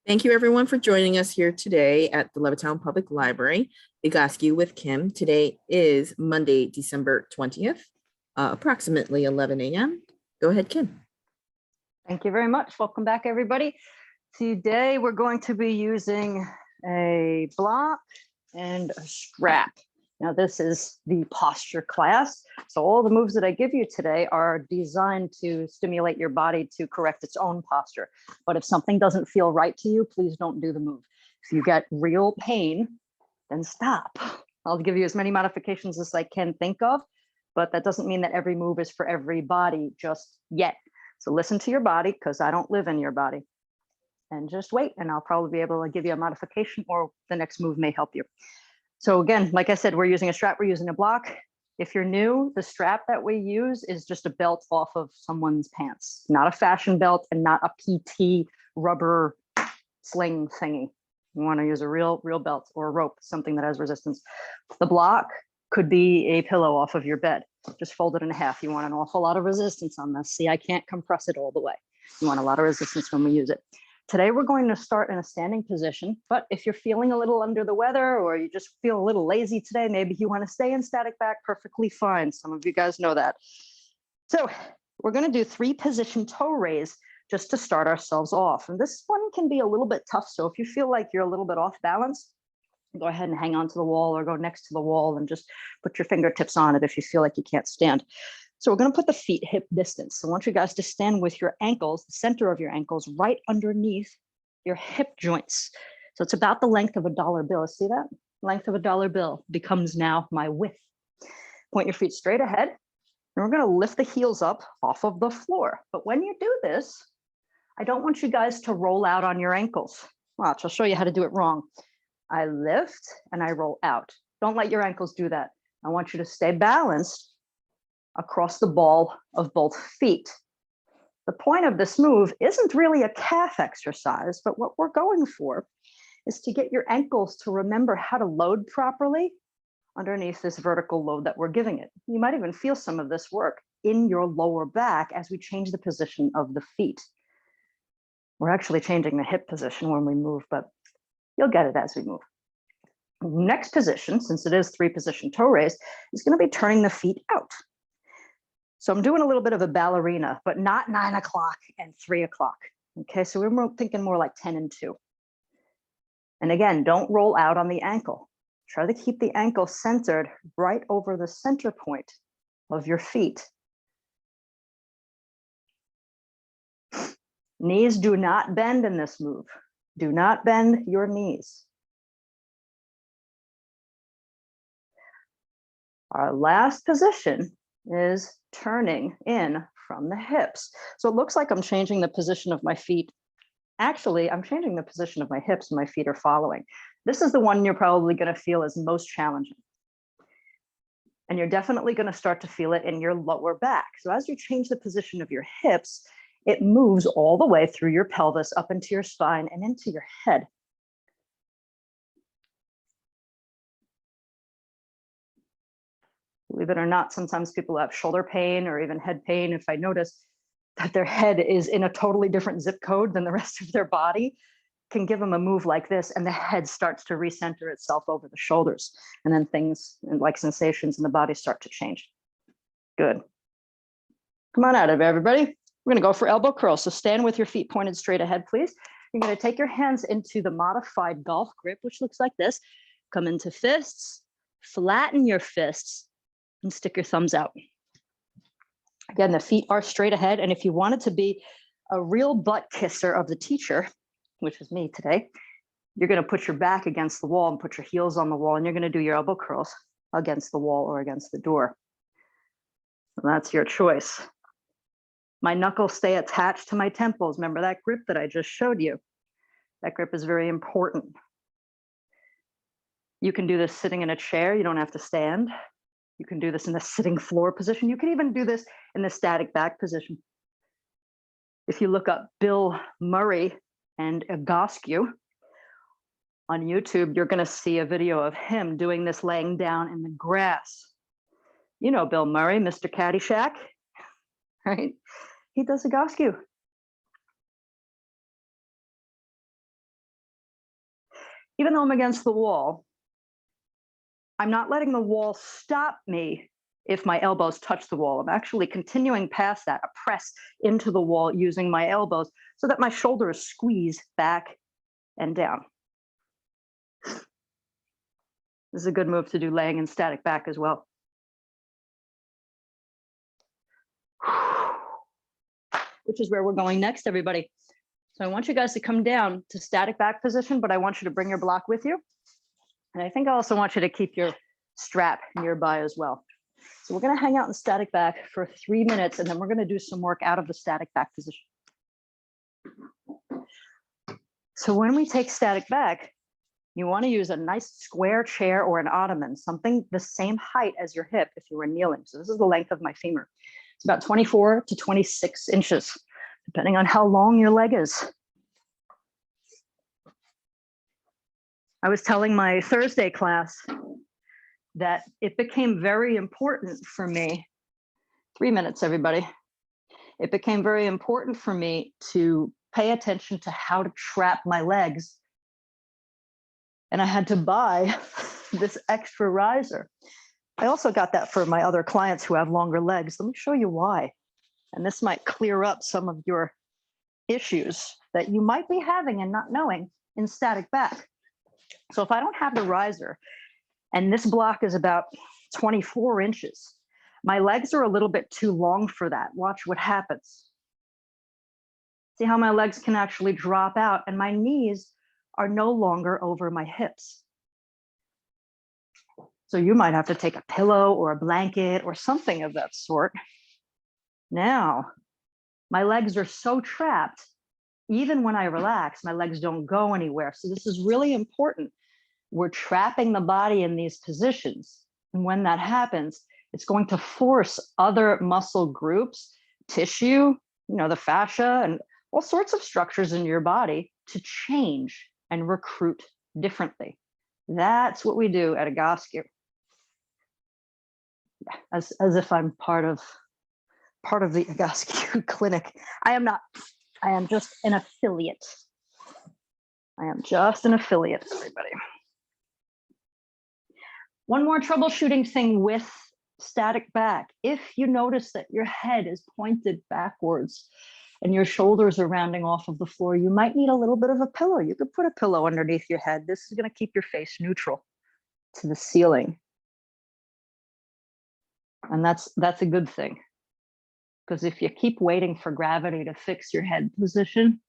Thank you everyone for joining us here today at the Levittown Public Library. Big Ask You with Kim. Today is Monday, December 20th, approximately 11 a.m. Go ahead, Kim. Thank you very much. Welcome back, everybody. Today we're going to be using a block and a strap. Now this is the posture class. So all the moves that I give you today are designed to stimulate your body to correct its own posture. But if something doesn't feel right to you, please don't do the move. If you get real pain, then stop. I'll give you as many modifications as I can think of, but that doesn't mean that every move is for every body just yet. So listen to your body, because I don't live in your body. And just wait, and I'll probably be able to give you a modification, or the next move may help you. So again, like I said, we're using a strap, we're using a block. If you're new, the strap that we use is just a belt off of someone's pants, not a fashion belt and not a PT rubber sling thingy. You want to use a real belt or a rope, something that has resistance. The block could be a pillow off of your bed. Just fold it in half. You want an awful lot of resistance on this. See, I can't compress it all the way. You want a lot of resistance when we use it. Today, we're going to start in a standing position, but if you're feeling a little under the weather or you just feel a little lazy today, maybe you want to stay in static back, perfectly fine. Some of you guys know that. So we're going to do 3 position toe raise just to start ourselves off. And this one can be a little bit tough. So if you feel like you're a little bit off balance, go ahead and hang on to the wall or go next to the wall and just put your fingertips on it if you feel like you can't stand. So we're going to put the feet hip distance. So I want you guys to stand with your ankles, the center of your ankles, right underneath your hip joints. So it's about the length of a dollar bill. See that? Length of a dollar bill becomes now my width. Point your feet straight ahead. And we're going to lift the heels up off of the floor. But when you do this, I don't want you guys to roll out on your ankles. Watch, I'll show you how to do it wrong. I lift and I roll out. Don't let your ankles do that. I want you to stay balanced across the ball of both feet. The point of this move isn't really a calf exercise, but what we're going for is to get your ankles to remember how to load properly underneath this vertical load that we're giving it. You might even feel some of this work in your lower back as we change the position of the feet. We're actually changing the hip position when we move, but you'll get it as we move. Next position, since it is 3 position toe raise, is going to be turning the feet out. So I'm doing a little bit of a ballerina, but not 9 o'clock and 3 o'clock. Okay, so we're thinking more like 10 and 2. And again, don't roll out on the ankle. Try to keep the ankle centered right over the center point of your feet. Knees do not bend in this move. Do not bend your knees. Our last position is turning in from the hips. So it looks like I'm changing the position of my feet. Actually, I'm changing the position of my hips and my feet are following. This is the one you're probably going to feel as most challenging. And you're definitely going to start to feel it in your lower back. So as you change the position of your hips, it moves all the way through your pelvis, up into your spine and into your head. Believe it or not, sometimes people have shoulder pain or even head pain. If I notice that their head is in a totally different zip code than the rest of their body, can give them a move like this and the head starts to recenter itself over the shoulders. And then things like sensations in the body start to change. Good. Come on out of it, everybody. We're going to go for elbow curls. So stand with your feet pointed straight ahead, please. You're going to take your hands into the modified golf grip, which looks like this. Come into fists, flatten your fists, and stick your thumbs out. Again, the feet are straight ahead. And if you wanted to be a real butt kisser of the teacher, which is me today, you're going to put your back against the wall and put your heels on the wall, and you're going to do your elbow curls against the wall or against the door. And that's your choice. My knuckles stay attached to my temples. Remember that grip that I just showed you? That grip is very important. You can do this sitting in a chair. You don't have to stand. You can do this in the sitting floor position. You can even do this in the static back position. If you look up Bill Murray and Egoscue on YouTube, you're going to see a video of him doing this laying down in the grass. You know Bill Murray, Mr. Caddyshack, right? He does Egoscue. even though I'm against the wall, I'm not letting the wall stop me if my elbows touch the wall. I'm actually continuing past that, a press into the wall using my elbows so that my shoulders squeeze back and down. This is a good move to do laying in static back as well. Which is where we're going next, everybody. So I want you guys to come down to static back position, but I want you to bring your block with you. And I think I also want you to keep your strap nearby as well. So we're going to hang out in static back for 3 minutes, and then we're going to do some work out of the static back position. So when we take static back, you want to use a nice square chair or an ottoman, something the same height as your hip if you were kneeling. So this is the length of my femur. It's about 24 to 26 inches, depending on how long your leg is. I was telling my Thursday class that it became very important for me, 3 minutes, everybody. It became very important for me to pay attention to how to trap my legs. And I had to buy this extra riser. I also got that for my other clients who have longer legs. Let me show you why. And this might clear up some of your issues that you might be having and not knowing in static back. So if I don't have the riser, and this block is about 24 inches, my legs are a little bit too long for that. Watch what happens. See how my legs can actually drop out and my knees are no longer over my hips. So you might have to take a pillow or a blanket or something of that sort. Now, my legs are so trapped, even when I relax, my legs don't go anywhere. So this is really important. We're trapping the body in these positions. And when that happens, it's going to force other muscle groups, tissue, the fascia, and all sorts of structures in your body to change and recruit differently. That's what we do at Egoscue. As if I'm part of the Egoscue clinic. I am not. I am just an affiliate. Everybody. One more troubleshooting thing with static back. If you notice that your head is pointed backwards and your shoulders are rounding off of the floor, you might need a little bit of a pillow. You could put a pillow underneath your head. This is going to keep your face neutral to the ceiling. And that's a good thing. Because if you keep waiting for gravity to fix your head position,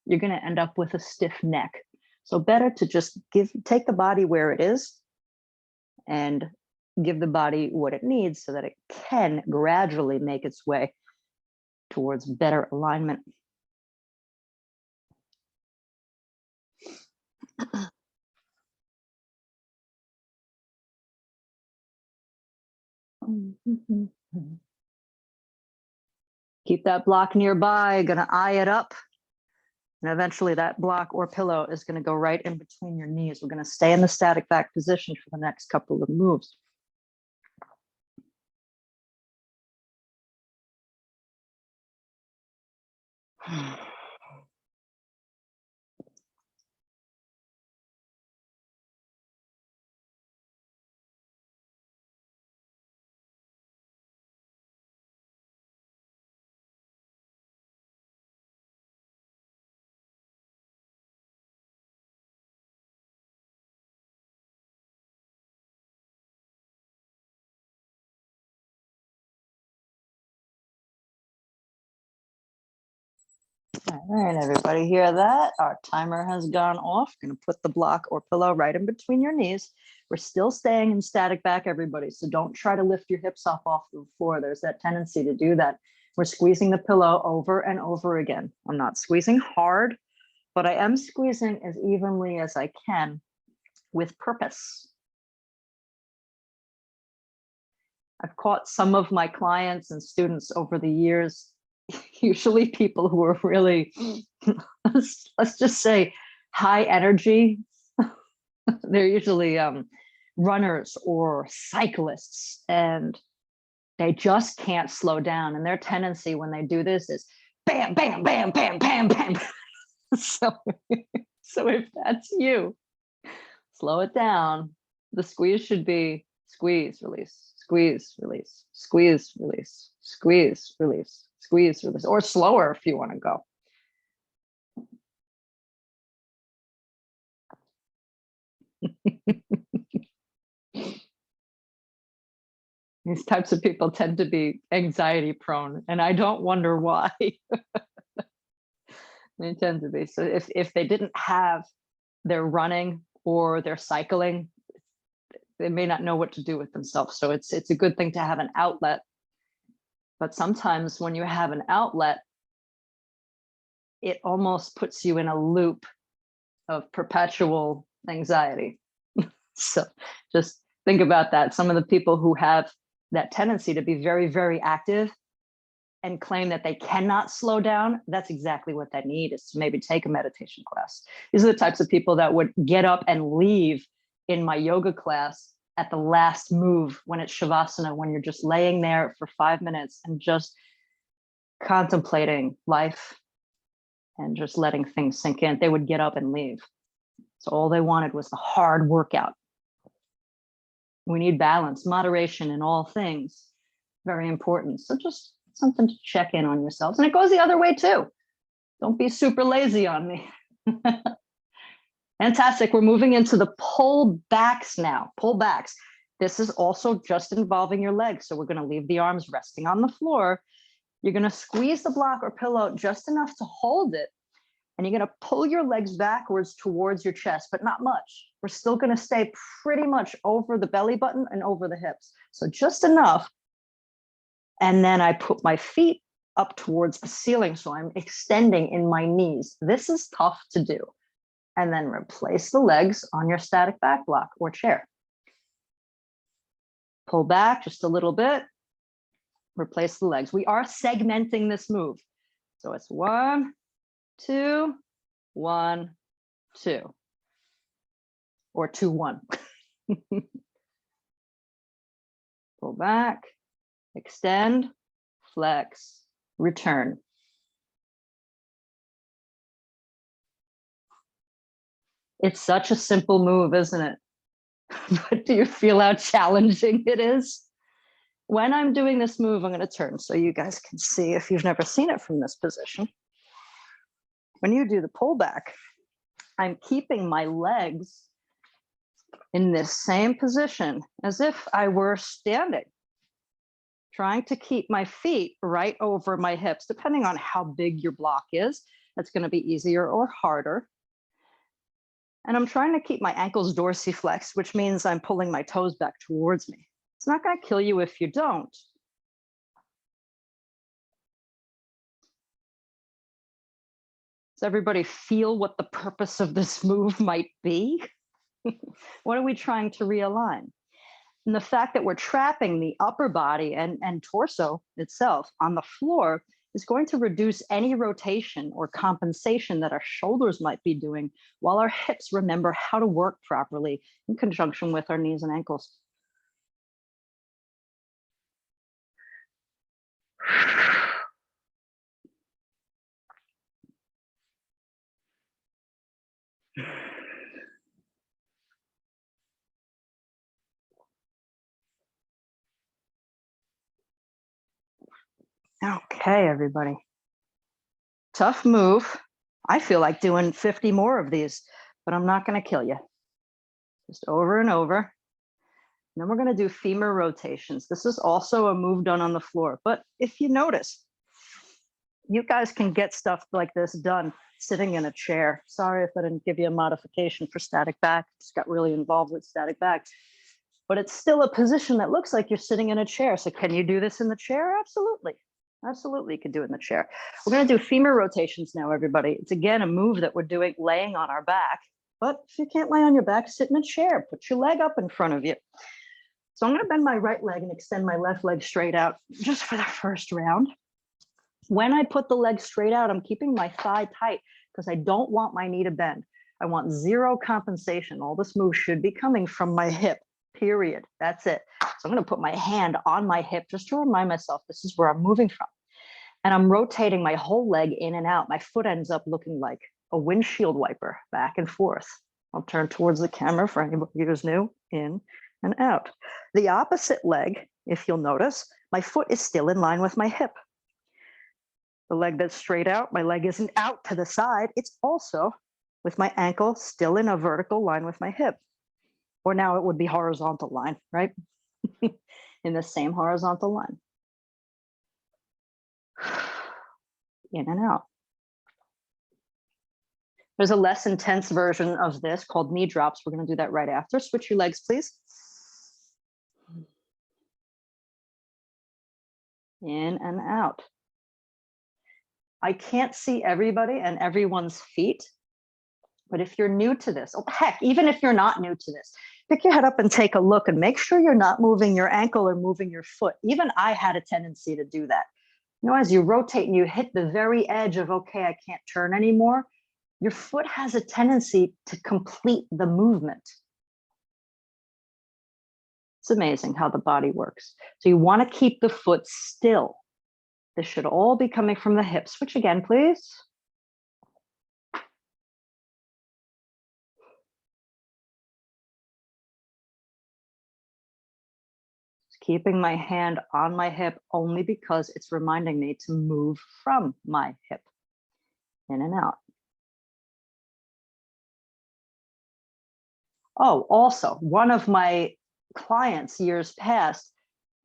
you're going to end up with a stiff neck. So better to just take the body where it is and give the body what it needs so that it can gradually make its way towards better alignment. Keep that block nearby, gonna eye it up. And eventually that block or pillow is gonna go right in between your knees. We're gonna stay in the static back position for the next couple of moves. All right, everybody hear that? Our timer has gone off. Going to put the block or pillow right in between your knees. We're still staying in static back, everybody. So don't try to lift your hips off the floor. There's that tendency to do that. We're squeezing the pillow over and over again. I'm not squeezing hard, but I am squeezing as evenly as I can with purpose. I've caught some of my clients and students over the years, usually people who are really, let's just say, high energy. They're usually runners or cyclists, and they just can't slow down. And their tendency when they do this is bam, bam, bam, bam, bam, bam. So if that's you, Slow it down. The squeeze should be squeeze, release, squeeze, release, squeeze, release, squeeze, release, squeeze, release, or slower if you want to go. These types of people tend to be anxiety prone, and I don't wonder why. They tend to be. So if they didn't have their running or their cycling, they may not know what to do with themselves. So it's a good thing to have an outlet. But sometimes when you have an outlet, it almost puts you in a loop of perpetual anxiety. So just think about that. Some of the people who have that tendency to be very, very active and claim that they cannot slow down, that's exactly what they need, is to maybe take a meditation class. These are the types of people that would get up and leave in my yoga class at the last move when it's Shavasana, when you're just laying there for 5 minutes and just contemplating life and just letting things sink in. They would get up and leave. So all they wanted was the hard workout. We need balance, moderation in all things. Very important. So just something to check in on yourselves. And it goes the other way too. Don't be super lazy on me. Fantastic. We're moving into the pull backs now. Pull backs. This is also just involving your legs. So we're going to leave the arms resting on the floor. You're going to squeeze the block or pillow just enough to hold it. And you're going to pull your legs backwards towards your chest, but not much. We're still going to stay pretty much over the belly button and over the hips. So just enough. And then I put my feet up towards the ceiling. So I'm extending in my knees. This is tough to do. And then replace the legs on your static back block or chair. Pull back just a little bit. Replace the legs. We are segmenting this move. So it's 1, 2, 1, 2. Or 2, 1. Pull back. Extend, flex, return. It's such a simple move, isn't it? But do you feel how challenging it is? When I'm doing this move, I'm going to turn so you guys can see if you've never seen it from this position. When you do the pullback, I'm keeping my legs in this same position as if I were standing. Trying to keep my feet right over my hips, depending on how big your block is. That's going to be easier or harder. And I'm trying to keep my ankles dorsiflexed, which means I'm pulling my toes back towards me. It's not going to kill you if you don't. Does everybody feel what the purpose of this move might be? What are we trying to realign? And the fact that we're trapping the upper body and torso itself on the floor is going to reduce any rotation or compensation that our shoulders might be doing while our hips remember how to work properly in conjunction with our knees and ankles. Okay, everybody. Tough move. I feel like doing 50 more of these, but I'm not going to kill you. Just over and over. And then we're going to do femur rotations. This is also a move done on the floor. But if you notice, you guys can get stuff like this done sitting in a chair. Sorry if I didn't give you a modification for static back. Just got really involved with static back. But it's still a position that looks like you're sitting in a chair. So can you do this in the chair? Absolutely. Absolutely, you could do it in the chair. We're going to do femur rotations now, everybody. It's again a move that we're doing laying on our back. But if you can't lay on your back, sit in a chair. Put your leg up in front of you. So I'm going to bend my right leg and extend my left leg straight out just for the first round. When I put the leg straight out, I'm keeping my thigh tight because I don't want my knee to bend. I want zero compensation. All this move should be coming from my hip, period. That's it. So I'm going to put my hand on my hip just to remind myself this is where I'm moving from. And I'm rotating my whole leg in and out. My foot ends up looking like a windshield wiper back and forth. I'll turn towards the camera for anybody who's new, in and out. The opposite leg, if you'll notice, my foot is still in line with my hip. The leg that's straight out, my leg isn't out to the side. It's also with my ankle still in a vertical line with my hip. Or now it would be horizontal line, right? In the same horizontal line. In and out. There's a less intense version of this called knee drops. We're going to do that right after. Switch your legs, please. In and out. I can't see everybody and everyone's feet, but if you're new to this, oh heck, even if you're not new to this, pick your head up and take a look and make sure you're not moving your ankle or moving your foot. Even I had a tendency to do that. You know, as you rotate and you hit the very edge of, okay, I can't turn anymore, your foot has a tendency to complete the movement. It's amazing how the body works. So you want to keep the foot still. This should all be coming from the hips. Switch again, please. Keeping my hand on my hip only because it's reminding me to move from my hip. In and out. Oh, also, one of my clients years past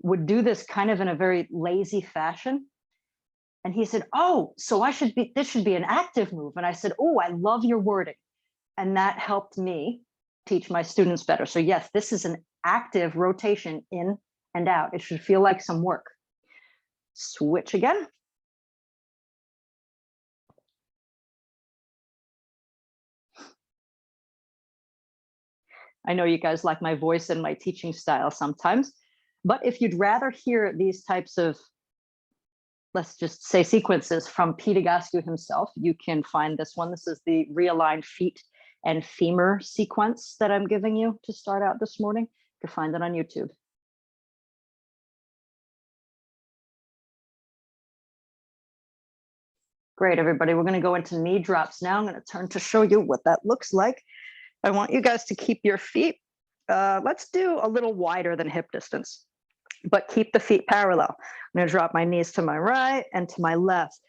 would do this kind of in a very lazy fashion. And he said, oh, so this should be an active move. And I said, oh, I love your wording. And that helped me teach my students better. So yes, this is an active rotation in and out. It should feel like some work. Switch again. I know you guys like my voice and my teaching style sometimes, but if you'd rather hear these types of, let's just say, sequences from Pete Egoscue himself, you can find this one. This is the realigned feet and femur sequence that I'm giving you to start out this morning. You can find it on YouTube. Great, everybody. We're going to go into knee drops now. I'm going to turn to show you what that looks like. I want you guys to keep your feet, let's do a little wider than hip distance, but keep the feet parallel. I'm going to drop my knees to my right and to my left.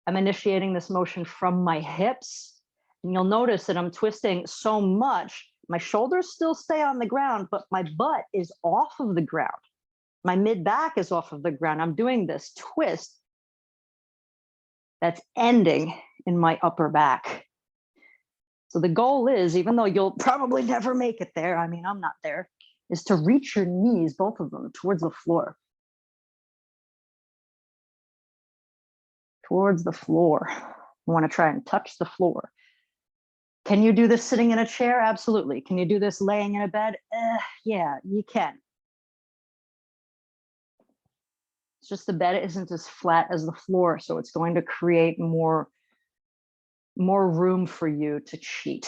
I'm initiating this motion from my hips. And you'll notice that I'm twisting so much, my shoulders still stay on the ground, but my butt is off of the ground. My mid back is off of the ground. I'm doing this twist that's ending in my upper back. So the goal is, even though you'll probably never make it there, I mean, I'm not there, is to reach your knees, both of them, towards the floor. Towards the floor. You want to try and touch the floor. Can you do this sitting in a chair? Absolutely. Can you do this laying in a bed? Yeah, you can. It's just the bed isn't as flat as the floor, so it's going to create more room for you to cheat.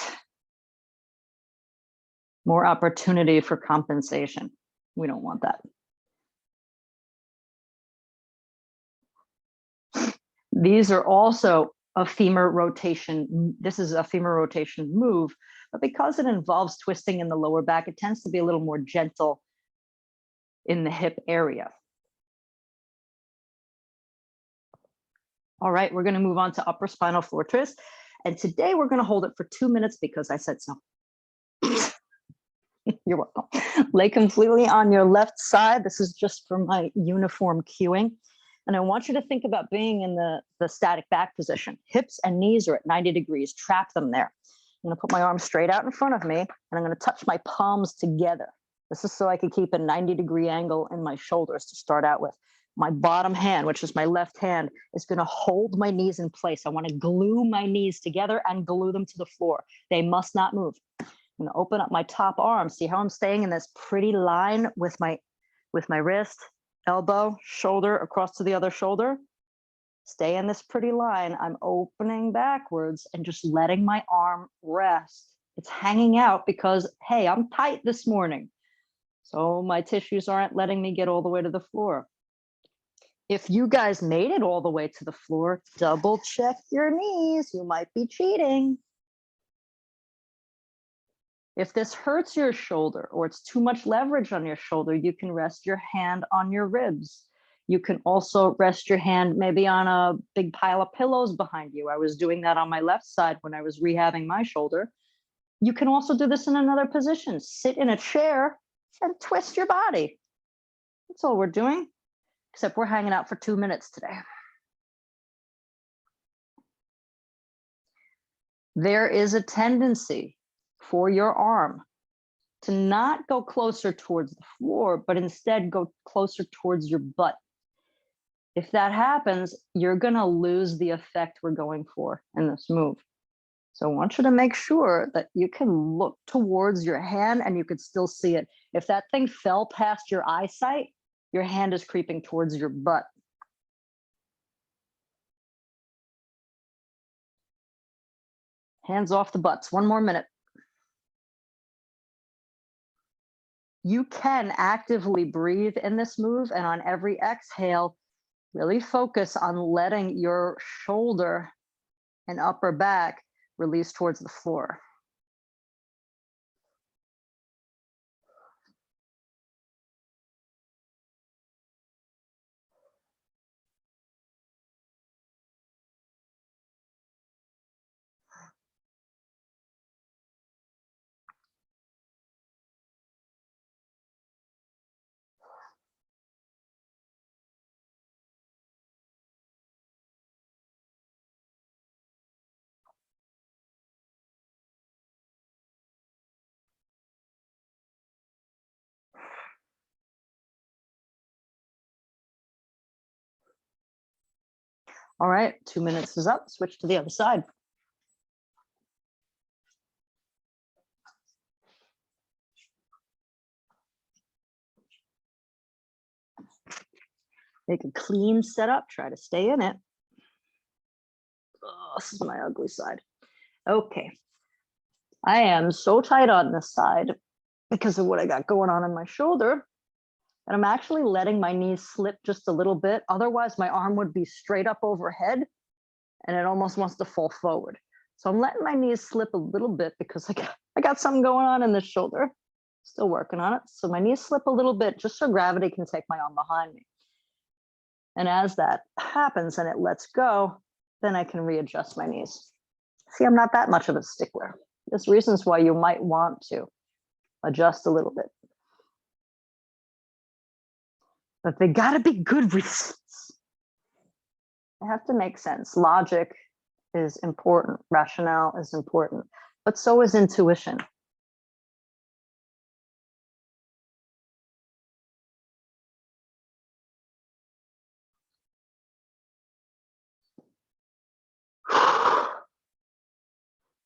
More opportunity for compensation. We don't want that. These are also a femur rotation. This is a femur rotation move, but because it involves twisting in the lower back, it tends to be a little more gentle in the hip area. All right, we're going to move on to upper spinal floor twist. And today we're going to hold it for 2 minutes because I said so. You're welcome. Lay completely on your left side. This is just for my uniform cueing. And I want you to think about being in the static back position. Hips and knees are at 90 degrees. Trap them there. I'm going to put my arms straight out in front of me, and I'm going to touch my palms together. This is so I can keep a 90-degree angle in my shoulders to start out with. My bottom hand, which is my left hand, is going to hold my knees in place. I want to glue my knees together and glue them to the floor. They must not move. I'm going to open up my top arm. See how I'm staying in this pretty line with my wrist, elbow, shoulder, across to the other shoulder. Stay in this pretty line. I'm opening backwards and just letting my arm rest. It's hanging out because, hey, I'm tight this morning. So my tissues aren't letting me get all the way to the floor. If you guys made it all the way to the floor, double check your knees. You might be cheating. If this hurts your shoulder or it's too much leverage on your shoulder, you can rest your hand on your ribs. You can also rest your hand maybe on a big pile of pillows behind you. I was doing that on my left side when I was rehabbing my shoulder. You can also do this in another position. Sit in a chair and twist your body. That's all we're doing, except we're hanging out for 2 minutes today. There is a tendency for your arm to not go closer towards the floor, but instead go closer towards your butt. If that happens, you're going to lose the effect we're going for in this move. So I want you to make sure that you can look towards your hand and you could still see it. If that thing fell past your eyesight, your hand is creeping towards your butt. Hands off the butts. 1 more minute. You can actively breathe in this move, and on every exhale, really focus on letting your shoulder and upper back release towards the floor. All right, 2 minutes is up. Switch to the other side. Make a clean setup. Try to stay in it. Oh, this is my ugly side. Okay. I am so tight on this side because of what I got going on in my shoulder. And I'm actually letting my knees slip just a little bit. Otherwise, my arm would be straight up overhead and it almost wants to fall forward. So I'm letting my knees slip a little bit because I got something going on in this shoulder. Still working on it. So my knees slip a little bit just so gravity can take my arm behind me. And as that happens and it lets go, then I can readjust my knees. See, I'm not that much of a stickler. There's reasons why you might want to adjust a little bit. But they gotta be good reasons. They have to make sense. Logic is important. Rationale is important, but so is intuition.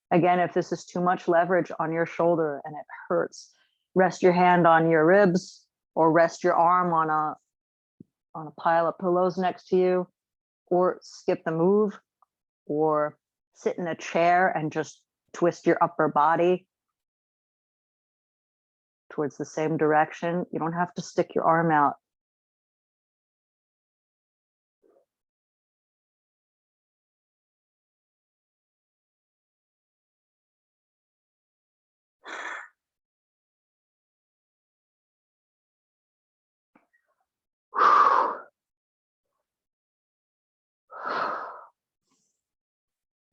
Again, if this is too much leverage on your shoulder and it hurts, rest your hand on your ribs or rest your arm on a pile of pillows next to you, or skip the move, or sit in a chair and just twist your upper body towards the same direction. You don't have to stick your arm out.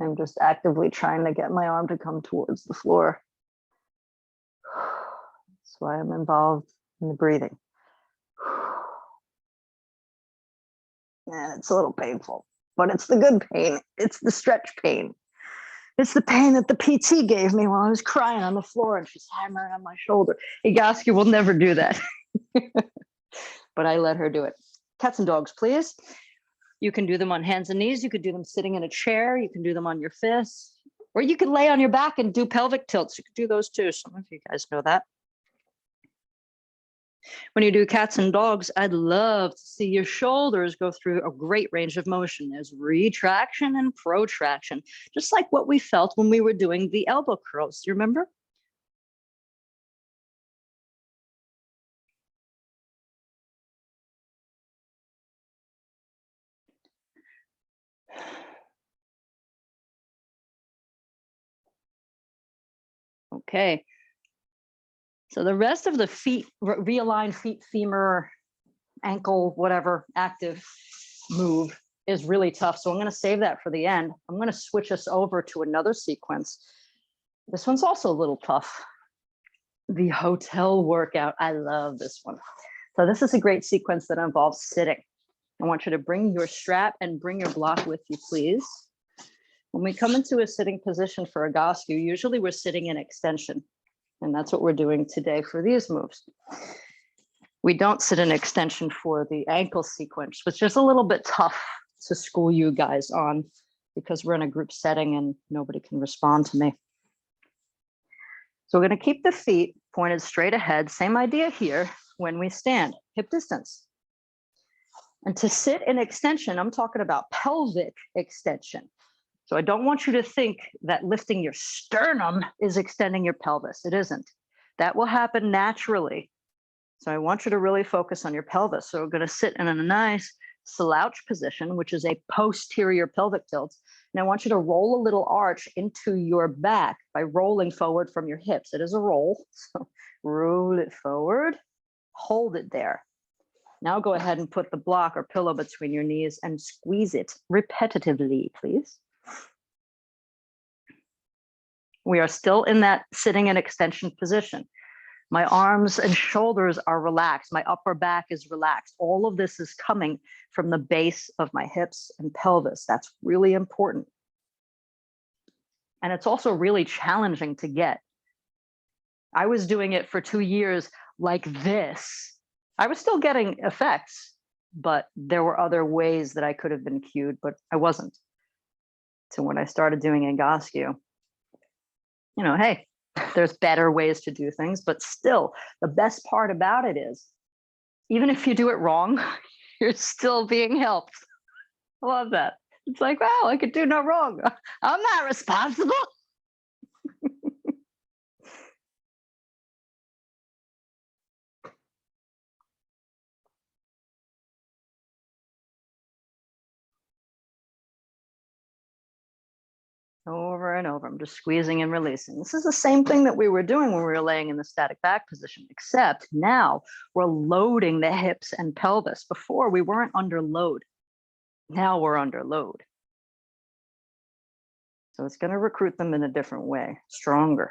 I'm just actively trying to get my arm to come towards the floor. That's why I'm involved in the breathing. And it's a little painful, but it's the good pain. It's the stretch pain. It's the pain that the PT gave me while I was crying on the floor and she's hammering on my shoulder. Igaski will never do that. But I let her do it. Cats and dogs, please. You can do them on hands and knees. You could do them sitting in a chair. You can do them on your fists. Or you could lay on your back and do pelvic tilts. You could do those too. Some of you guys know that. When you do cats and dogs, I'd love to see your shoulders go through a great range of motion. There's retraction and protraction, just like what we felt when we were doing the elbow curls. Do you remember? Okay, So the rest of the feet, realigned feet, femur, ankle, whatever active move is really tough. So I'm going to save that for the end. I'm going to switch us over to another sequence. This one's also a little tough. The hotel workout. I love this one. So this is a great sequence that involves sitting. I want you to bring your strap and bring your block with you, please. When we come into a sitting position for a Egoscue, usually we're sitting in extension. And that's what we're doing today for these moves. We don't sit in extension for the ankle sequence, which is a little bit tough to school you guys on because we're in a group setting and nobody can respond to me. So we're going to keep the feet pointed straight ahead. Same idea here when we stand, hip distance. And to sit in extension, I'm talking about pelvic extension. So I don't want you to think that lifting your sternum is extending your pelvis. It isn't. That will happen naturally. So I want you to really focus on your pelvis. So we're going to sit in a nice slouch position, which is a posterior pelvic tilt. And I want you to roll a little arch into your back by rolling forward from your hips. It is a roll. So roll it forward, hold it there. Now go ahead and put the block or pillow between your knees and squeeze it repetitively, please. We are still in that sitting in extension position. My arms and shoulders are relaxed. My upper back is relaxed. All of this is coming from the base of my hips and pelvis. That's really important. And it's also really challenging to get. I was doing it for 2 years like this. I was still getting effects, but there were other ways that I could have been cued, but I wasn't. So when I started doing Egoscue, hey, there's better ways to do things, but still the best part about it is even if you do it wrong, you're still being helped. I love that. It's like, wow, I could do no wrong. I'm not responsible. Over and over. I'm just squeezing and releasing. This is the same thing that we were doing when we were laying in the static back position, except now we're loading the hips and pelvis. Before we weren't under load. Now we're under load. So it's going to recruit them in a different way, stronger.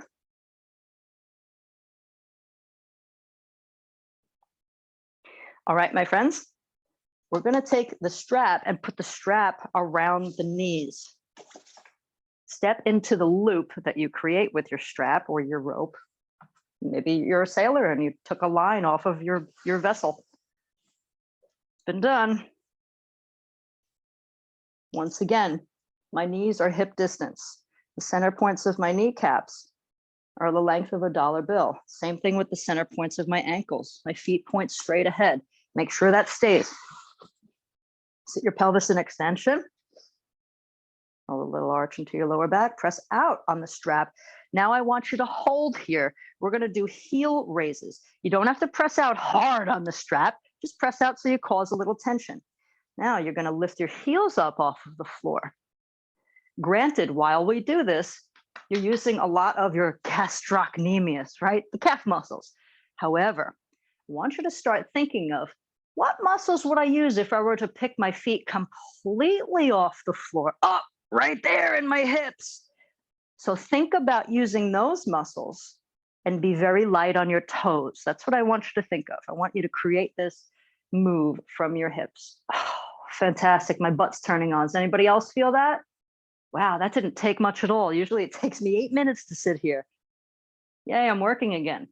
All right, my friends, we're going to take the strap and put the strap around the knees. Step into the loop that you create with your strap or your rope. Maybe you're a sailor and you took a line off of your vessel. It's been done. Once again, my knees are hip distance. The center points of my kneecaps are the length of a dollar bill. Same thing with the center points of my ankles. My feet point straight ahead. Make sure that stays. Sit your pelvis in extension. Roll a little arch into your lower back. Press out on the strap. Now I want you to hold here. We're going to do heel raises. You don't have to press out hard on the strap. Just press out so you cause a little tension. Now you're going to lift your heels up off of the floor. Granted, while we do this, you're using a lot of your gastrocnemius, right? The calf muscles. However, I want you to start thinking of what muscles would I use if I were to pick my feet completely off the floor, up right there in my hips. So think about using those muscles and be very light on your toes. That's what I want you to think of. I want you to create this move from your hips. Oh, fantastic. My butt's turning on. Does anybody else feel that? Wow, that didn't take much at all. Usually it takes me 8 minutes to sit here. Yay, I'm working again.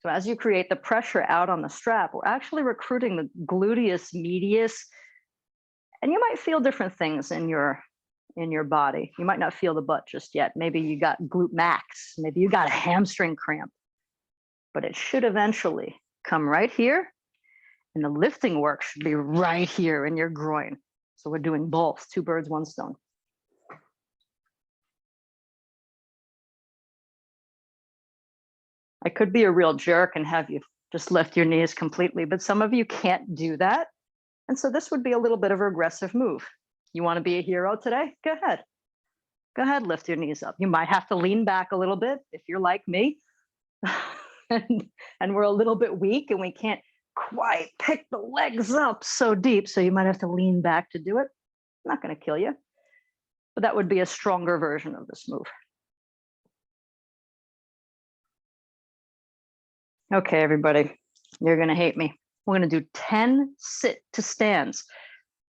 So as you create the pressure out on the strap, we're actually recruiting the gluteus medius, and you might feel different things in your body. You might not feel the butt just yet. Maybe you got glute max. Maybe you got a hamstring cramp, but it should eventually come right here. And the lifting work should be right here in your groin. So we're doing both, 2 birds, 1 stone. I could be a real jerk and have you just lift your knees completely, but some of you can't do that. And so this would be a little bit of an aggressive move. You want to be a hero today? Go ahead. Go ahead, lift your knees up. You might have to lean back a little bit if you're like me. and we're a little bit weak and we can't quite pick the legs up so deep. So you might have to lean back to do it. Not going to kill you, but that would be a stronger version of this move. Okay, everybody, you're going to hate me. We're going to do 10 sit to stands.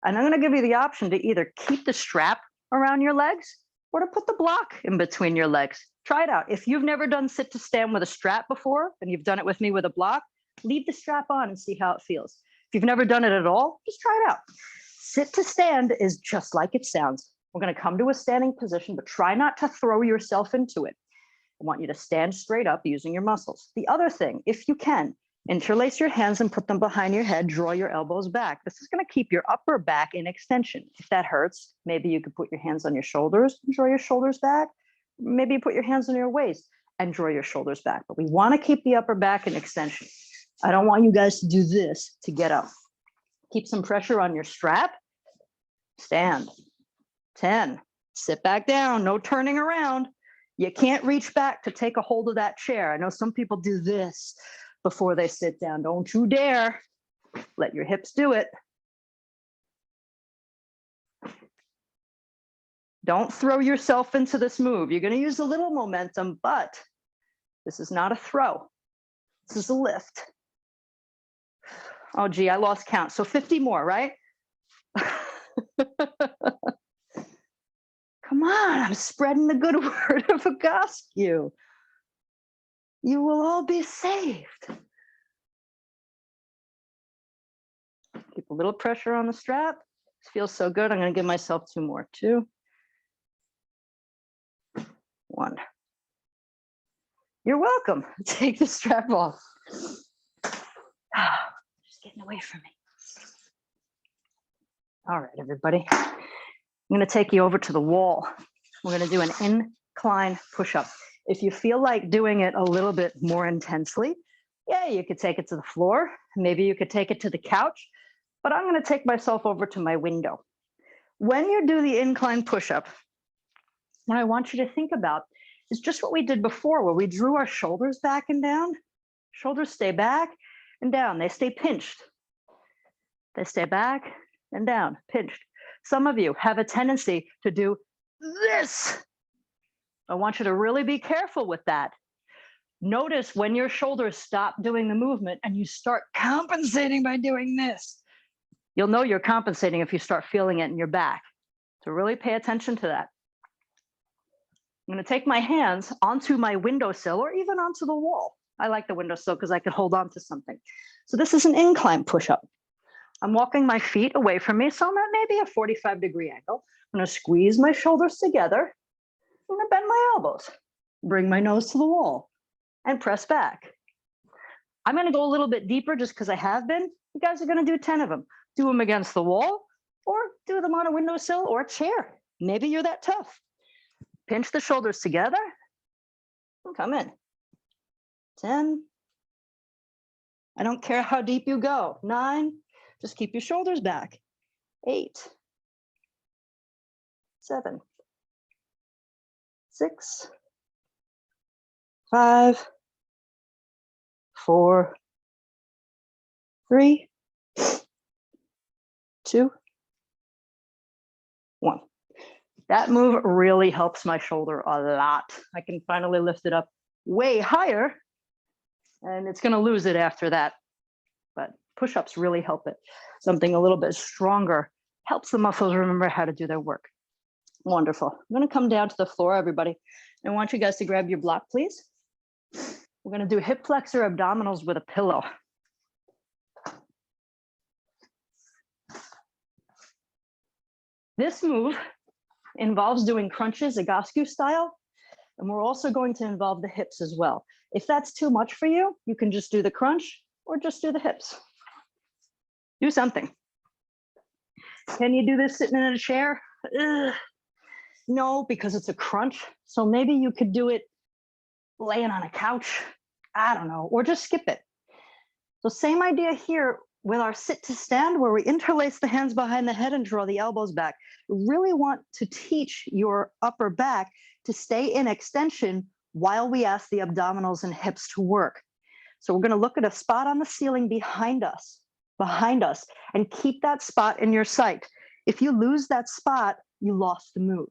And I'm going to give you the option to either keep the strap around your legs or to put the block in between your legs. Try it out. If you've never done sit to stand with a strap before, and you've done it with me with a block, leave the strap on and see how it feels. If you've never done it at all, just try it out. Sit to stand is just like it sounds. We're going to come to a standing position, but try not to throw yourself into it. I want you to stand straight up using your muscles. The other thing, if you can, interlace your hands and put them behind your head, draw your elbows back. This is going to keep your upper back in extension. If that hurts, maybe you could put your hands on your shoulders and draw your shoulders back. Maybe you put your hands on your waist and draw your shoulders back. But we want to keep the upper back in extension. I don't want you guys to do this to get up. Keep some pressure on your strap. Stand. 10. Sit back down. No turning around. You can't reach back to take a hold of that chair. I know some people do this before they sit down. Don't you dare. Let your hips do it. Don't throw yourself into this move. You're going to use a little momentum, but this is not a throw. This is a lift. Oh, gee, I lost count. So 50 more, right? Come on, I'm spreading the good word of Egoscue. You will all be saved. Keep a little pressure on the strap. This feels so good. I'm going to give myself 2 more. 2, 1. You're welcome. Take the strap off. Just getting away from me. All right, everybody. I'm going to take you over to the wall. We're going to do an incline push-up. If you feel like doing it a little bit more intensely, yeah, you could take it to the floor. Maybe you could take it to the couch, but I'm going to take myself over to my window. When you do the incline push-up, what I want you to think about is just what we did before, where we drew our shoulders back and down. Shoulders stay back and down. They stay pinched. They stay back and down, pinched. Some of you have a tendency to do this. I want you to really be careful with that. Notice when your shoulders stop doing the movement and you start compensating by doing this. You'll know you're compensating if you start feeling it in your back. So really pay attention to that. I'm going to take my hands onto my windowsill or even onto the wall. I like the windowsill because I can hold on to something. So this is an incline push-up. I'm walking my feet away from me, so I'm at maybe a 45-degree angle. I'm going to squeeze my shoulders together. I'm going to bend my elbows, bring my nose to the wall, and press back. I'm going to go a little bit deeper just because I have been. You guys are going to do 10 of them. Do them against the wall or do them on a windowsill or a chair. Maybe you're that tough. Pinch the shoulders together and come in. 10. I don't care how deep you go. 9. Just keep your shoulders back. 8. 7. 6. 5. 4. 3. 2. 1. That move really helps my shoulder a lot. I can finally lift it up way higher, and it's going to lose it after that. But push-ups really help it. Something a little bit stronger helps the muscles remember how to do their work. Wonderful. I'm going to come down to the floor, everybody. I want you guys to grab your block, please. We're going to do hip flexor abdominals with a pillow. This move involves doing crunches, Egoscue style, and we're also going to involve the hips as well. If that's too much for you, you can just do the crunch or just do the hips. Do something. Can you do this sitting in a chair? Ugh. No, because it's a crunch. So maybe you could do it laying on a couch. I don't know, or just skip it. So same idea here with our sit to stand, where we interlace the hands behind the head and draw the elbows back. We really want to teach your upper back to stay in extension while we ask the abdominals and hips to work. So we're going to look at a spot on the ceiling behind us, and keep that spot in your sight. If you lose that spot, you lost the move.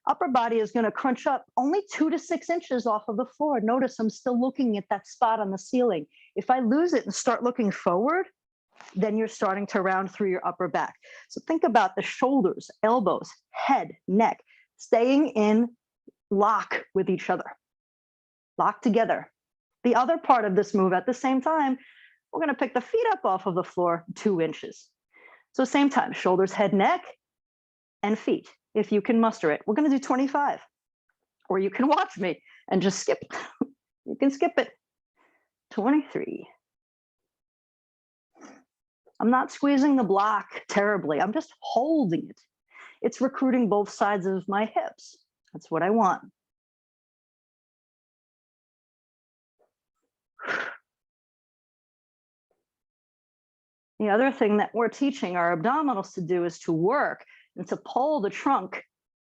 Upper body is going to crunch up only 2 to 6 inches off of the floor. Notice I'm still looking at that spot on the ceiling. If I lose it and start looking forward, then you're starting to round through your upper back. So think about the shoulders, elbows, head, neck, staying in lock with each other, lock together. The other part of this move at the same time, we're going to pick the feet up off of the floor 2 inches. So same time, shoulders, head, neck, and feet. If you can muster it, we're going to do 25. Or you can watch me and just skip it. You can skip it. 23. I'm not squeezing the block terribly. I'm just holding it. It's recruiting both sides of my hips. That's what I want. The other thing that we're teaching our abdominals to do is to work and to pull the trunk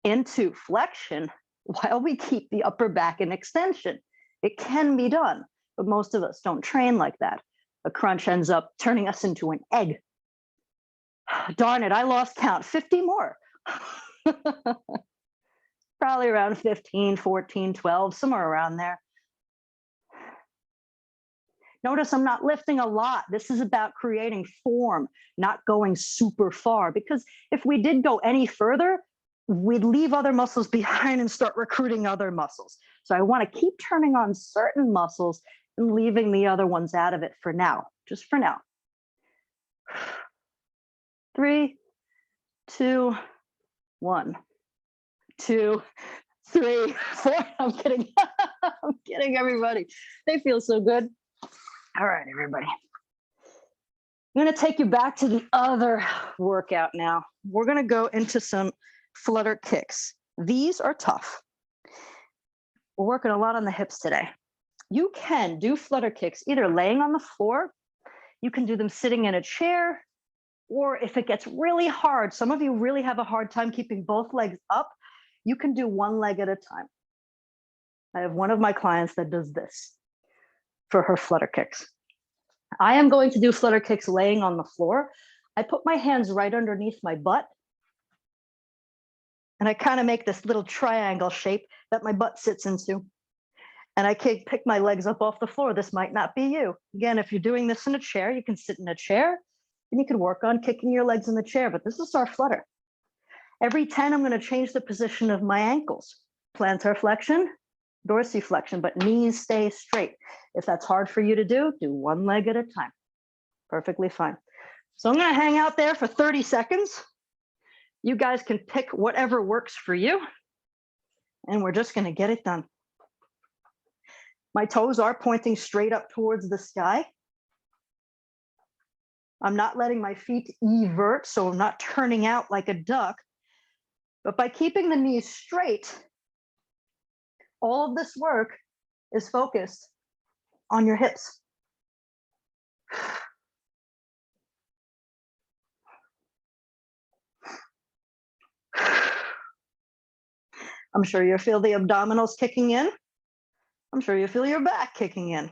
into flexion while we keep the upper back in extension. It can be done, but most of us don't train like that. A crunch ends up turning us into an egg. Darn it, I lost count. 50 more. Probably around 15, 14, 12, somewhere around there. Notice I'm not lifting a lot. This is about creating form, not going super far, because if we did go any further, we'd leave other muscles behind and start recruiting other muscles. So I want to keep turning on certain muscles and leaving the other ones out of it for now, just for now. 3, 2, 1, 2, 3, 4. I'm kidding. I'm kidding, everybody. They feel so good. All right, everybody. I'm going to take you back to the other workout now. We're going to go into some flutter kicks. These are tough. We're working a lot on the hips today. You can do flutter kicks either laying on the floor, you can do them sitting in a chair, or if it gets really hard, some of you really have a hard time keeping both legs up, you can do one leg at a time. I have one of my clients that does this for her flutter kicks. I am going to do flutter kicks laying on the floor. I put my hands right underneath my butt, and I kind of make this little triangle shape that my butt sits into. And I can pick my legs up off the floor. This might not be you. Again, if you're doing this in a chair, you can sit in a chair and you can work on kicking your legs in the chair, but this is our flutter. Every 10, I'm going to change the position of my ankles. Plantar flexion, dorsiflexion, but knees stay straight. If that's hard for you to do one leg at a time. Perfectly fine. So I'm going to hang out there for 30 seconds. You guys can pick whatever works for you, and we're just going to get it done. My toes are pointing straight up towards the sky. I'm not letting my feet evert, so I'm not turning out like a duck. But by keeping the knees straight, all of this work is focused on your hips. I'm sure you feel the abdominals kicking in. I'm sure you feel your back kicking in.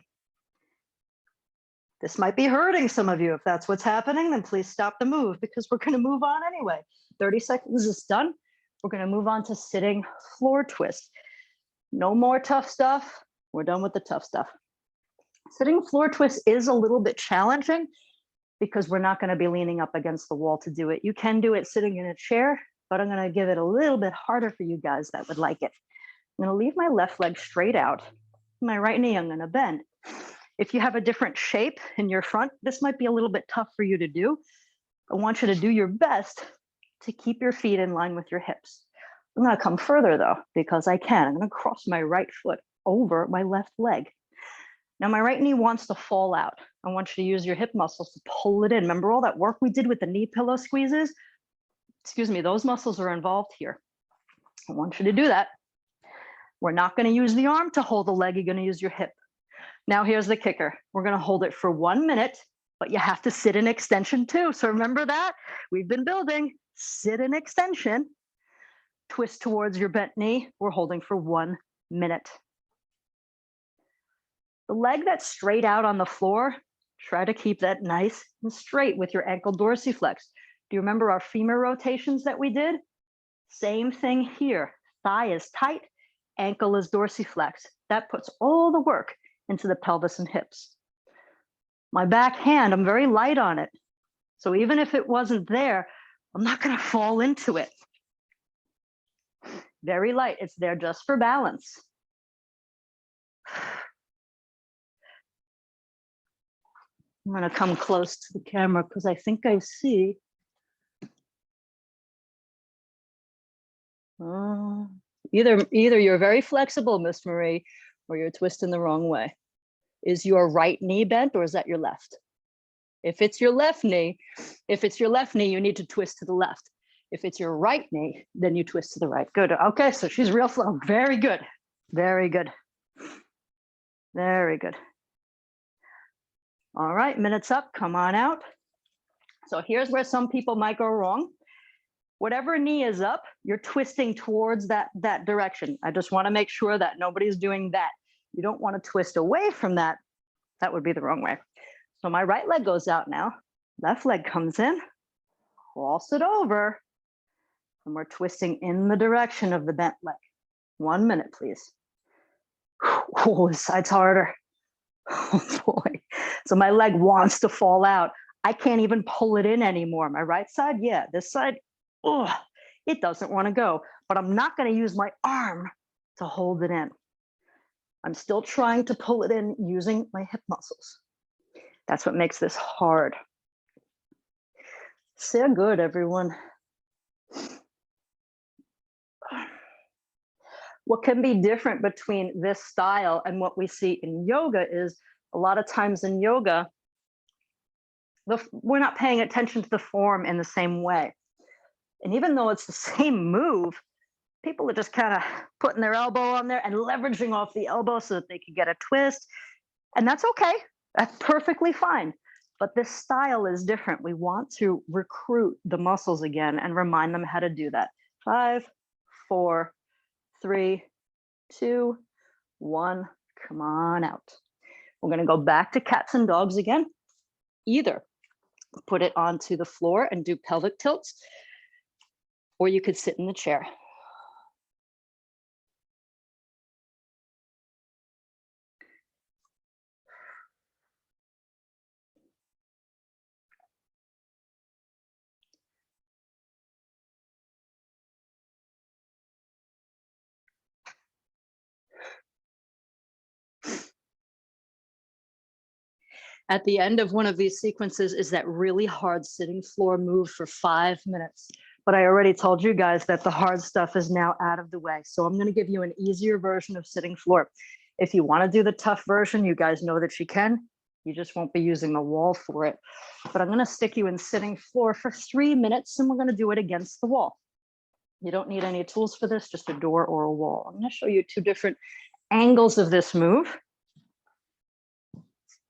This might be hurting some of you. If that's what's happening, then please stop the move because we're going to move on anyway. 30 seconds is done. We're going to move on to sitting floor twist. No more tough stuff. We're done with the tough stuff. Sitting floor twist is a little bit challenging because we're not going to be leaning up against the wall to do it. You can do it sitting in a chair, but I'm going to give it a little bit harder for you guys that would like it. I'm going to leave my left leg straight out. My right knee, I'm going to bend. If you have a different shape in your front, this might be a little bit tough for you to do. I want you to do your best to keep your feet in line with your hips. I'm going to come further though, because I can. I'm going to cross my right foot over my left leg. Now my right knee wants to fall out. I want you to use your hip muscles to pull it in. Remember all that work we did with the knee pillow squeezes? Excuse me, those muscles are involved here. I want you to do that. We're not going to use the arm to hold the leg. You're going to use your hip. Now here's the kicker. We're going to hold it for 1 minute, but you have to sit in extension too. So remember that? We've been building. Sit in extension. Twist towards your bent knee. We're holding for 1 minute. The leg that's straight out on the floor, try to keep that nice and straight with your ankle dorsiflex. Do you remember our femur rotations that we did? Same thing here. Thigh is tight, ankle is dorsiflex. That puts all the work into the pelvis and hips. My back hand, I'm very light on it. So even if it wasn't there, I'm not going to fall into it. Very light. It's there just for balance. I'm going to come close to the camera because I think I see. Either you're very flexible, Miss Marie, or you're twisting the wrong way. Is your right knee bent or is that your left? If it's your left knee, you need to twist to the left. If it's your right knee, then you twist to the right. Good. Okay, so she's real slow. Very good. Very good. Very good. All right, minutes up. Come on out. So here's where some people might go wrong. Whatever knee is up, you're twisting towards that direction. I just want to make sure that nobody's doing that. You don't want to twist away from that. That would be the wrong way. So my right leg goes out now. Left leg comes in, cross it over, and we're twisting in the direction of the bent leg. 1 minute, please. Oh, this side's harder. Oh boy. So my leg wants to fall out. I can't even pull it in anymore. My right side, yeah. This side, oh, it doesn't want to go. But I'm not going to use my arm to hold it in. I'm still trying to pull it in using my hip muscles. That's what makes this hard. Say good, everyone. What can be different between this style and what we see in yoga is a lot of times in yoga, we're not paying attention to the form in the same way. And even though it's the same move, people are just kind of putting their elbow on there and leveraging off the elbow so that they can get a twist. And that's okay. That's perfectly fine. But this style is different. We want to recruit the muscles again and remind them how to do that. 5, 4, 3, 2, 1. Come on out. We're going to go back to cats and dogs again. Either put it onto the floor and do pelvic tilts, or you could sit in the chair. At the end of one of these sequences is that really hard sitting floor move for 5 minutes. But I already told you guys that the hard stuff is now out of the way. So I'm going to give you an easier version of sitting floor. If you want to do the tough version, you guys know that you can. You just won't be using the wall for it. But I'm going to stick you in sitting floor for 3 minutes, and we're going to do it against the wall. You don't need any tools for this, just a door or a wall. I'm going to show you 2 different angles of this move.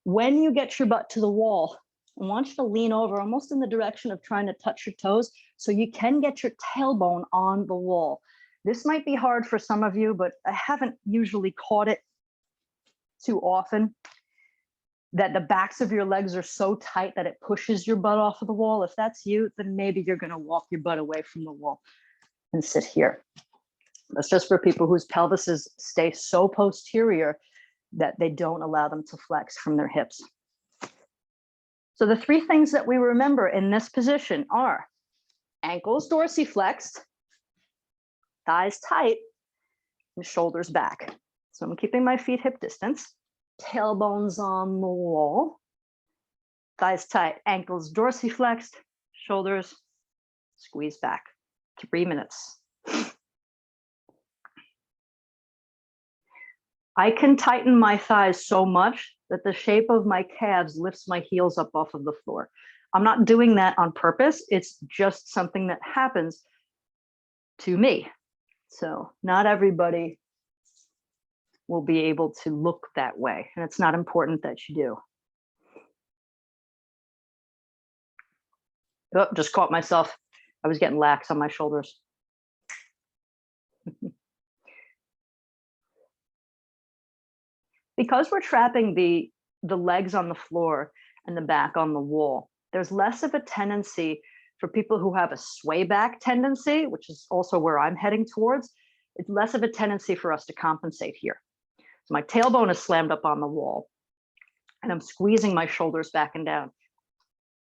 When you get your butt to the wall, I want you to lean over almost in the direction of trying to touch your toes so you can get your tailbone on the wall. This might be hard for some of you, but I haven't usually caught it too often, that the backs of your legs are so tight that it pushes your butt off of the wall. If that's you, then maybe you're going to walk your butt away from the wall and sit here. That's just for people whose pelvises stay so posterior that they don't allow them to flex from their hips. So the 3 things that we remember in this position are ankles dorsiflexed, thighs tight, and shoulders back. So I'm keeping my feet hip distance, tailbones on the wall, thighs tight, ankles dorsiflexed, shoulders squeeze back. 3 minutes. I can tighten my thighs so much that the shape of my calves lifts my heels up off of the floor. I'm not doing that on purpose. It's just something that happens to me. So not everybody will be able to look that way. And it's not important that you do. Oh, just caught myself. I was getting lax on my shoulders. Because we're trapping the legs on the floor and the back on the wall, there's less of a tendency for people who have a sway back tendency, which is also where I'm heading towards. It's less of a tendency for us to compensate here. So my tailbone is slammed up on the wall and I'm squeezing my shoulders back and down.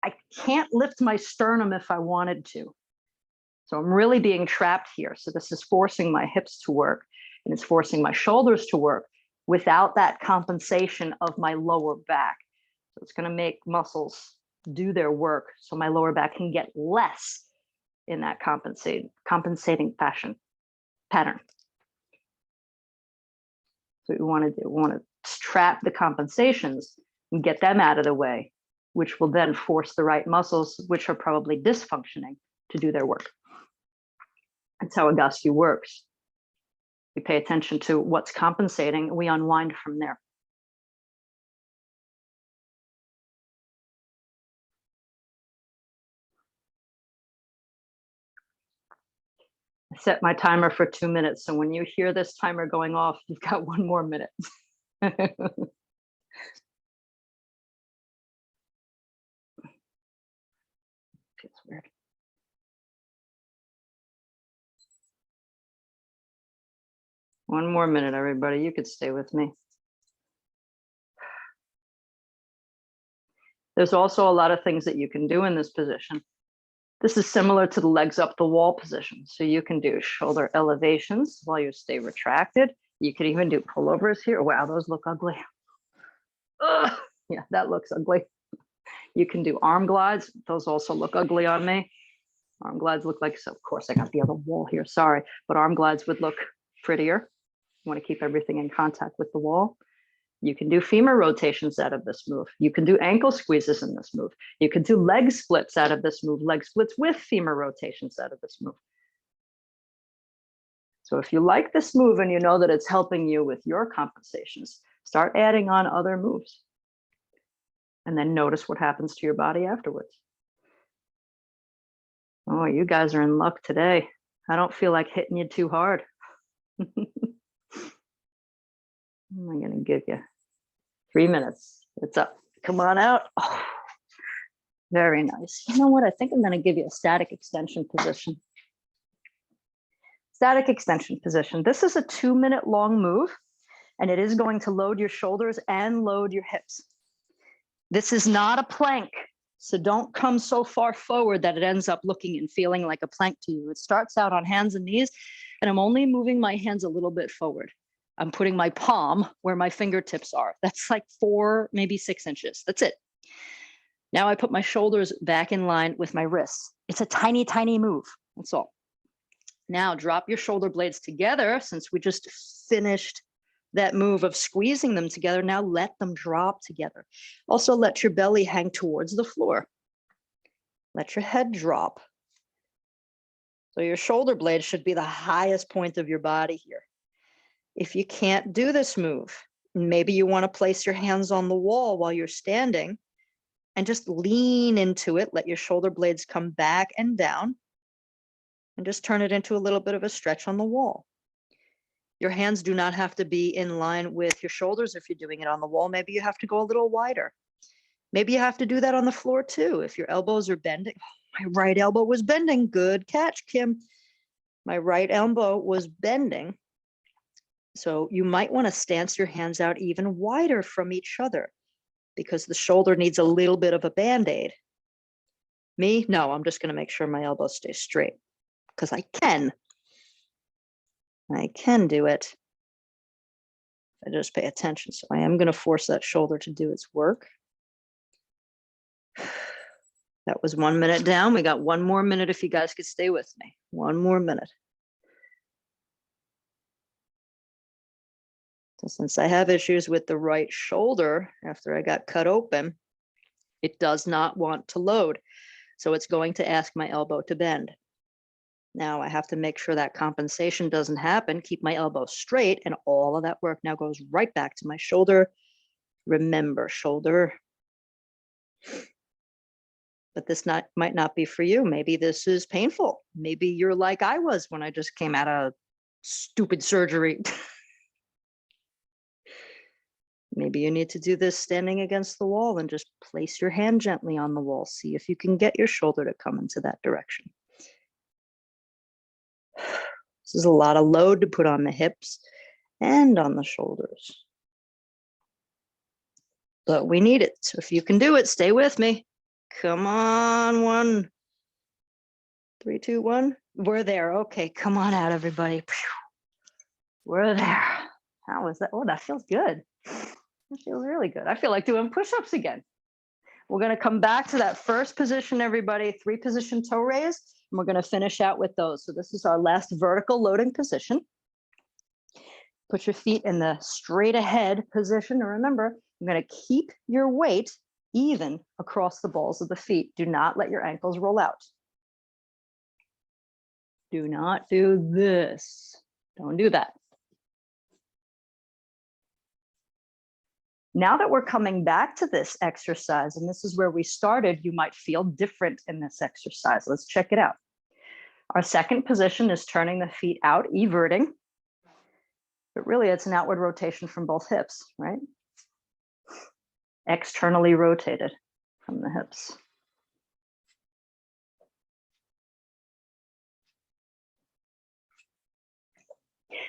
I can't lift my sternum if I wanted to. So I'm really being trapped here. So this is forcing my hips to work and it's forcing my shoulders to work without that compensation of my lower back. So it's going to make muscles do their work so my lower back can get less in that compensating pattern. So we want to do, we want to trap the compensations and get them out of the way, which will then force the right muscles, which are probably dysfunctioning, to do their work. That's how Agastya works. We pay attention to what's compensating, and we unwind from there. I set my timer for 2 minutes, so when you hear this timer going off, you've got 1 more minute. Feels weird. One more minute, everybody. You could stay with me. There's also a lot of things that you can do in this position. This is similar to the legs up the wall position. So you can do shoulder elevations while you stay retracted. You could even do pullovers here. Wow, those look ugly. Ugh. Yeah, that looks ugly. You can do arm glides. Those also look ugly on me. Arm glides look like, so of course I got the other wall here, sorry, but arm glides would look prettier. You want to keep everything in contact with the wall. You can do femur rotations out of this move. You can do ankle squeezes in this move. You can do leg splits out of this move, leg splits with femur rotations out of this move. So if you like this move and you know that it's helping you with your compensations, start adding on other moves. And then notice what happens to your body afterwards. Oh, you guys are in luck today. I don't feel like hitting you too hard. I'm going to give you 3 minutes. It's up. Come on out. Oh, very nice. You know what? I think I'm going to give you a static extension position. Static extension position. This is a 2-minute long move, and it is going to load your shoulders and load your hips. This is not a plank, so don't come so far forward that it ends up looking and feeling like a plank to you. It starts out on hands and knees, and I'm only moving my hands a little bit forward. I'm putting my palm where my fingertips are. That's like 4, maybe 6 inches. That's it. Now I put my shoulders back in line with my wrists. It's a tiny, tiny move. That's all. Now drop your shoulder blades together. Since we just finished that move of squeezing them together, now let them drop together. Also let your belly hang towards the floor. Let your head drop. So your shoulder blades should be the highest point of your body here. If you can't do this move, maybe you want to place your hands on the wall while you're standing and just lean into it. Let your shoulder blades come back and down and just turn it into a little bit of a stretch on the wall. Your hands do not have to be in line with your shoulders. If you're doing it on the wall, maybe you have to go a little wider. Maybe you have to do that on the floor too. If your elbows are bending, my right elbow was bending. Good catch, Kim. My right elbow was bending. So you might want to stance your hands out even wider from each other because the shoulder needs a little bit of a Band-Aid. Me? No, I'm just going to make sure my elbow stays straight because I can do it. I just pay attention. So I am going to force that shoulder to do its work. That was 1 minute down. We got 1 more minute if you guys could stay with me. 1 more minute. So since I have issues with the right shoulder after I got cut open, it does not want to load. So it's going to ask my elbow to bend. Now I have to make sure that compensation doesn't happen, keep my elbow straight, and all of that work now goes right back to my shoulder. Remember, shoulder. But this might not be for you. Maybe this is painful. Maybe you're like I was when I just came out of stupid surgery. Maybe you need to do this standing against the wall and just place your hand gently on the wall. See if you can get your shoulder to come into that direction. This is a lot of load to put on the hips and on the shoulders. But we need it. So if you can do it, stay with me. Come on, 1, 3, 2, 1. We're there. Okay, come on out, everybody. We're there. How was that? Oh, that feels good. That feels really good. I feel like doing push-ups again. We're going to come back to that first position, everybody. 3 position toe raise, and we're going to finish out with those. So this is our last vertical loading position. Put your feet in the straight ahead position. And remember, you're going to keep your weight even across the balls of the feet. Do not let your ankles roll out. Do not do this. Don't do that. Now that we're coming back to this exercise, and this is where we started, you might feel different in this exercise. Let's check it out. Our second position is turning the feet out, everting. But really, it's an outward rotation from both hips, right? Externally rotated from the hips.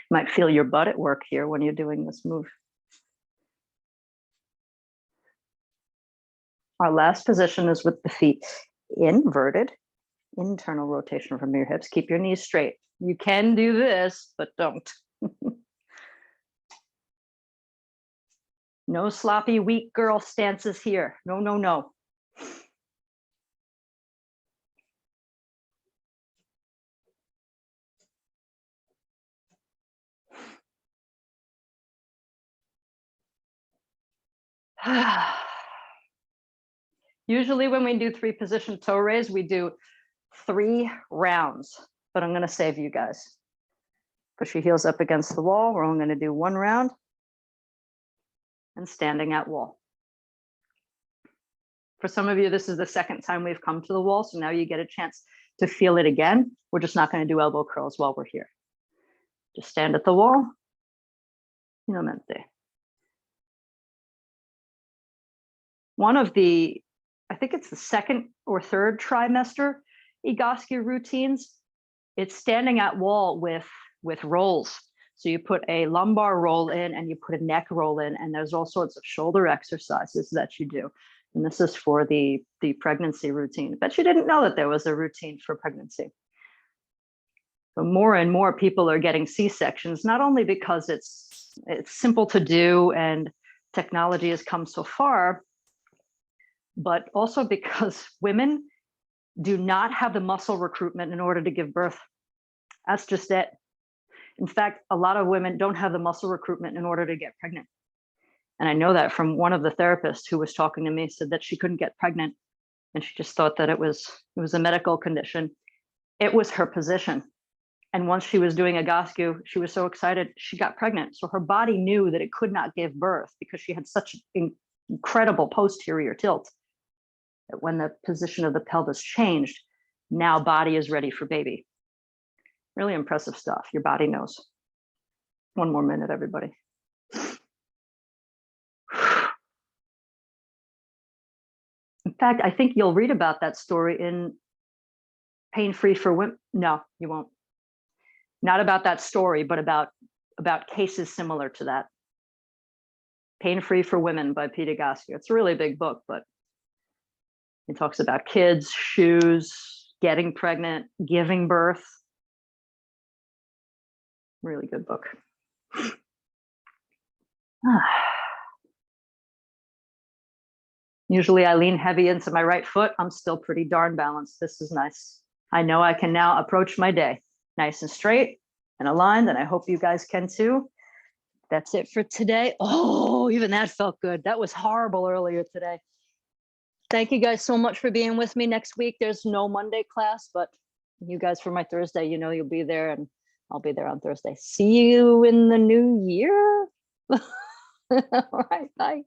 Might feel your butt at work here when you're doing this move. Our last position is with the feet inverted, internal rotation from your hips. Keep your knees straight. You can do this, but don't. No sloppy, weak girl stances here. No, no, no. Usually when we do 3 position toe raise, we do 3 rounds, but I'm going to save you guys. Push your heels up against the wall. We're only going to do 1 round and standing at wall. For some of you, this is the second time we've come to the wall, so now you get a chance to feel it again. We're just not going to do elbow curls while we're here. Just stand at the wall. One of the, I think it's the second or third trimester Egoscue routines, it's standing at wall with rolls. So you put a lumbar roll in and you put a neck roll in, and there's all sorts of shoulder exercises that you do. And this is for the pregnancy routine. But you didn't know that there was a routine for pregnancy. So more and more people are getting C-sections, not only because it's simple to do and technology has come so far, but also because women do not have the muscle recruitment in order to give birth. That's just it. In fact, a lot of women don't have the muscle recruitment in order to get pregnant. And I know that from one of the therapists who was talking to me, said that she couldn't get pregnant. And she just thought that it was a medical condition. It was her position. And once she was doing Egoscue, she was so excited, she got pregnant. So her body knew that it could not give birth because she had such incredible posterior tilt that when the position of the pelvis changed, now body is ready for baby. Really impressive stuff. Your body knows. 1 more minute, everybody. In fact, I think you'll read about that story in Pain Free for Women. No, you won't. Not about that story, but about cases similar to that. Pain Free for Women by Pete Egoscue. It's a really big book, but it talks about kids, shoes, getting pregnant, giving birth. Really good book. Usually I lean heavy into my right foot. I'm still pretty darn balanced. This is nice. I know I can now approach my day nice and straight and aligned, and I hope you guys can too. That's it for today. Oh, even that felt good. That was horrible earlier today. Thank you guys so much for being with me. Next week, there's no Monday class, but you guys for my Thursday, you know you'll be there, and I'll be there on Thursday. See you in the new year. All right, bye.